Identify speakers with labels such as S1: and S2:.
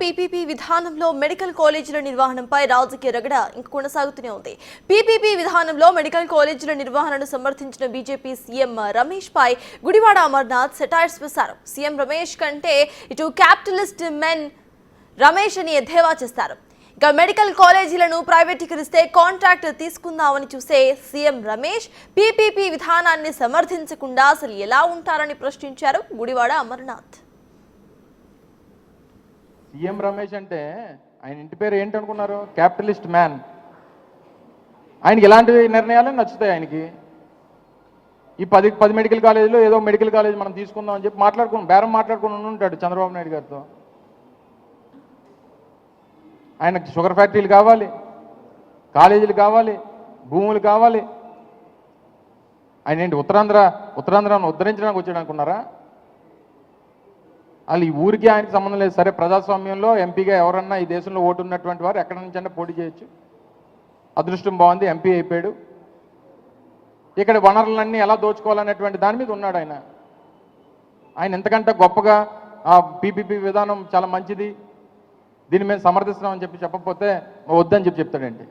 S1: PPP విధానంలో medical కాలేజీల నిర్వహణపై రాజకీయ రగడ ఇంక కొనసాగుతూనే ఉంది. పీపీపీ విధానంలో మెడికల్ కాలేజీల నిర్వహణను సమర్థించిన బీజేపీ సీఎం రమేష్ పై గుడివాడ అమర్నాథ్ సెటైర్స్ వేశారు. సీఎం రమేష్ కంటే ఇటు క్యాపిటలిస్ట్ మెన్ రమేష్ అని ఎద్దేవా చేస్తారు. ఇక మెడికల్ కాలేజీలను ప్రైవేటీకరిస్తే కాంట్రాక్ట్ తీసుకుందామని చూసే సీఎం రమేష్ పీపీపీ విధానాన్ని సమర్థించకుండా అసలు ఎలా ఉంటారని ప్రశ్నించారు గుడివాడ అమర్నాథ్.
S2: సీఎం రమేష్ అంటే ఆయన ఇంటి పేరు ఏంటనుకున్నారు? Capitalist man. ఆయనకి ఇలాంటి నిర్ణయాలు నచ్చుతాయి. ఆయనకి ఈ 10 మెడికల్ కాలేజీలో ఏదో మెడికల్ కాలేజ్ మనం తీసుకుందాం అని చెప్పి బేరం మాట్లాడుకుని ఉంటాడు చంద్రబాబు నాయుడు గారితో. ఆయనకి షుగర్ ఫ్యాక్టరీలు కావాలి, కాలేజీలు కావాలి, భూములు కావాలి. ఆయన ఏంటి ఉత్తరాంధ్రాన్ని ఉద్ధరించడానికి వచ్చాడు అనుకున్నారా? వాళ్ళు ఈ ఊరికి ఆయనకి సంబంధం లేదు. సరే, ప్రజాస్వామ్యంలో ఎంపీగా ఎవరన్నా ఈ దేశంలో ఓటు ఉన్నటువంటి వారు ఎక్కడి నుంచైనా పోటీ చేయొచ్చు. అదృష్టం బాగుంది, ఎంపీ అయిపోయాడు. ఇక్కడ వనరులన్నీ ఎలా దోచుకోవాలనేటువంటి దాని మీద ఉన్నాడు ఆయన. ఆయన ఎంతకంటే గొప్పగా ఆ పీపీపీ విధానం చాలా మంచిది, దీన్ని మేము సమర్థిస్తున్నామని చెప్పకపోతే వద్దని చెప్తాడండి.